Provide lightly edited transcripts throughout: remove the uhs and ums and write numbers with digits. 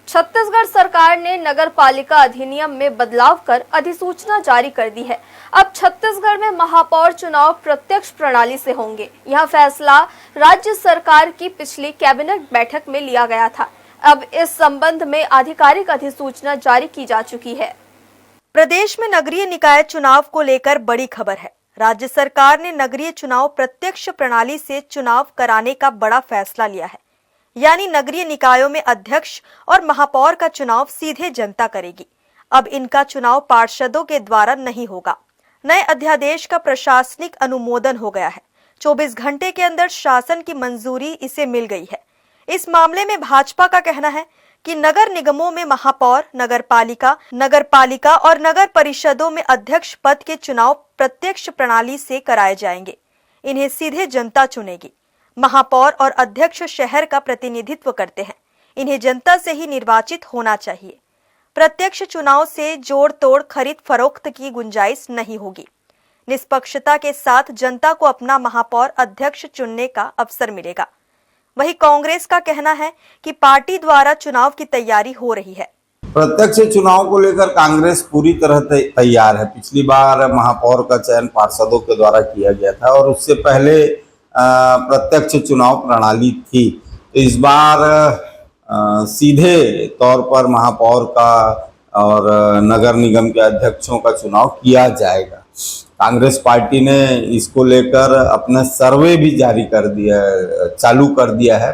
छत्तीसगढ़ सरकार ने नगर पालिका अधिनियम में बदलाव कर अधिसूचना जारी कर दी है। अब छत्तीसगढ़ में महापौर चुनाव प्रत्यक्ष प्रणाली से होंगे। यह फैसला राज्य सरकार की पिछली कैबिनेट बैठक में लिया गया था। अब इस संबंध में आधिकारिक अधिसूचना जारी की जा चुकी है। प्रदेश में नगरीय निकाय चुनाव को लेकर बड़ी खबर है। राज्य सरकार ने नगरीय चुनाव प्रत्यक्ष प्रणाली से चुनाव कराने का बड़ा फैसला लिया है। यानी नगरीय निकायों में अध्यक्ष और महापौर का चुनाव सीधे जनता करेगी। अब इनका चुनाव पार्षदों के द्वारा नहीं होगा। नए अध्यादेश का प्रशासनिक अनुमोदन हो गया है। 24 घंटे के अंदर शासन की मंजूरी इसे मिल गई है। इस मामले में भाजपा का कहना है कि नगर निगमों में महापौर, नगरपालिका और नगर परिषदों में अध्यक्ष पद के चुनाव प्रत्यक्ष प्रणाली से कराए जाएंगे। इन्हें सीधे जनता चुनेगी। महापौर और अध्यक्ष शहर का प्रतिनिधित्व करते हैं। इन्हें जनता से ही निर्वाचित होना चाहिए। प्रत्यक्ष चुनाव से जोड़ तोड़, खरीद फरोख्त की गुंजाइश नहीं होगी। निष्पक्षता के साथ जनता को अपना महापौर, अध्यक्ष चुनने का अवसर मिलेगा। वहीं कांग्रेस का कहना है कि पार्टी द्वारा चुनाव की तैयारी हो रही है। प्रत्यक्ष चुनाव को लेकर कांग्रेस पूरी तरह तैयार है। पिछली बार महापौर का चयन पार्षदों के द्वारा किया गया था और उससे पहले प्रत्यक्ष चुनाव प्रणाली थी। इस बार सीधे तौर पर महापौर का और नगर निगम के अध्यक्षों का चुनाव किया जाएगा। कांग्रेस पार्टी ने इसको लेकर अपना सर्वे भी चालू कर दिया है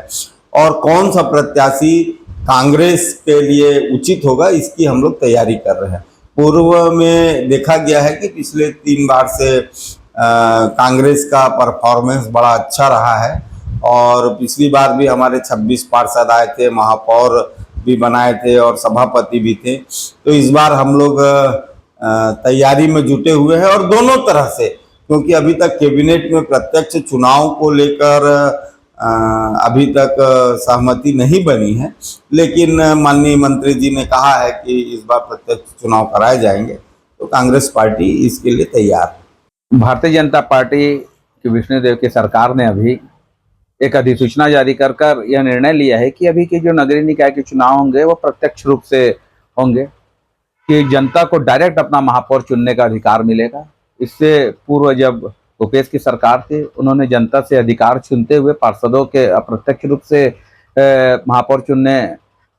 और कौन सा प्रत्याशी कांग्रेस के लिए उचित होगा इसकी हम लोग तैयारी कर रहे हैं। पूर्व में देखा गया है कि पिछले 3 बार से कांग्रेस का परफॉर्मेंस बड़ा अच्छा रहा है और पिछली बार भी हमारे 26 पार्षद आए थे, महापौर भी बनाए थे और सभापति भी थे। तो इस बार हम लोग तैयारी में जुटे हुए हैं और दोनों तरह से, क्योंकि अभी तक कैबिनेट में प्रत्यक्ष चुनाव को लेकर अभी तक सहमति नहीं बनी है, लेकिन माननीय मंत्री जी ने कहा है कि इस बार प्रत्यक्ष चुनाव कराए जाएंगे, तो कांग्रेस पार्टी इसके लिए तैयार है। भारतीय जनता पार्टी की विष्णुदेव की सरकार ने अभी एक अधिसूचना जारी कर यह निर्णय लिया है कि अभी के जो नगरीय निकाय के चुनाव होंगे वो प्रत्यक्ष रूप से होंगे, कि जनता को डायरेक्ट अपना महापौर चुनने का अधिकार मिलेगा। इससे पूर्व जब भूपेश की सरकार थी, उन्होंने जनता से अधिकार छीनते हुए पार्षदों के अप्रत्यक्ष रूप से महापौर चुनने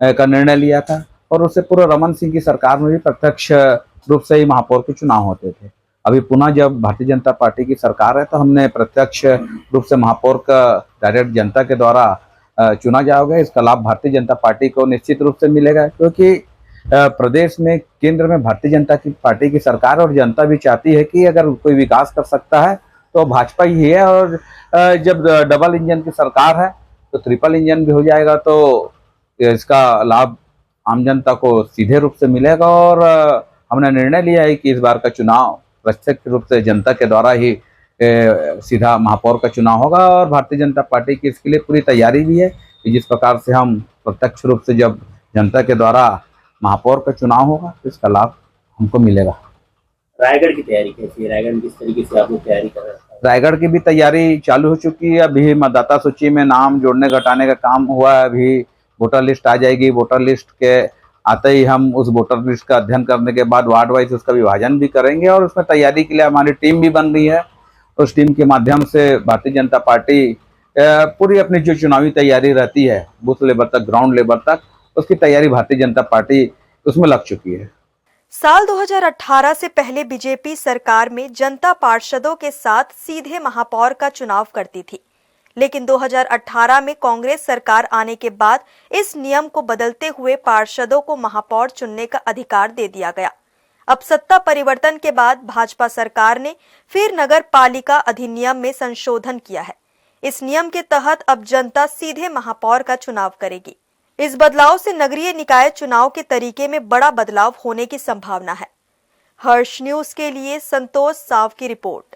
का निर्णय लिया था और उससे पूर्व रमन सिंह की सरकार में भी प्रत्यक्ष रूप से ही महापौर के चुनाव होते थे। अभी पुनः जब भारतीय जनता पार्टी की सरकार है तो हमने प्रत्यक्ष रूप से महापौर का डायरेक्ट जनता के द्वारा चुना जाएगा। इसका लाभ भारतीय जनता पार्टी को निश्चित रूप से मिलेगा, क्योंकि प्रदेश में, केंद्र में भारतीय जनता की पार्टी की सरकार और जनता भी चाहती है कि अगर कोई विकास कर सकता है तो भाजपा ही है। और जब डबल इंजन की सरकार है तो ट्रिपल इंजन भी हो जाएगा, तो इसका लाभ आम जनता को सीधे रूप से मिलेगा। और हमने निर्णय लिया है कि इस बार का चुनाव प्रत्यक्ष रूप से जनता के द्वारा ही सीधा महापौर का चुनाव होगा और भारतीय जनता पार्टी की इसके लिए पूरी तैयारी भी है कि जिस प्रकार से हम प्रत्यक्ष रूप से जब जनता के द्वारा महापौर का चुनाव होगा तो इसका लाभ हमको मिलेगा। रायगढ़ की तैयारी कैसी है? रायगढ़ में किस तरीके से आप लोग तैयारी कर रहे हैं? रायगढ़ की भी तैयारी चालू हो चुकी है। अभी मतदाता सूची में नाम जोड़ने घटाने का काम हुआ है। अभी वोटर लिस्ट आ जाएगी। वोटर लिस्ट के आते ही हम उस वोटर लिस्ट का अध्ययन करने के बाद वार्ड वाइज उसका विभाजन भी करेंगे और उसमें तैयारी के लिए हमारी टीम भी बन रही है। उस टीम के माध्यम से भारतीय जनता पार्टी पूरी अपनी जो चुनावी तैयारी रहती है बूथ लेवल तक, ग्राउंड लेवल तक, उसकी तैयारी भारतीय जनता पार्टी उसमें लग चुकी है। साल 2018 से पहले बीजेपी सरकार में जनता पार्षदों के साथ सीधे महापौर का चुनाव करती थी, लेकिन 2018 में कांग्रेस सरकार आने के बाद इस नियम को बदलते हुए पार्षदों को महापौर चुनने का अधिकार दे दिया गया। अब सत्ता परिवर्तन के बाद भाजपा सरकार ने फिर नगर पालिका अधिनियम में संशोधन किया है। इस नियम के तहत अब जनता सीधे महापौर का चुनाव करेगी। इस बदलाव से नगरीय निकाय चुनाव के तरीके में बड़ा बदलाव होने की संभावना है। हर्ष न्यूज के लिए संतोष साव की रिपोर्ट।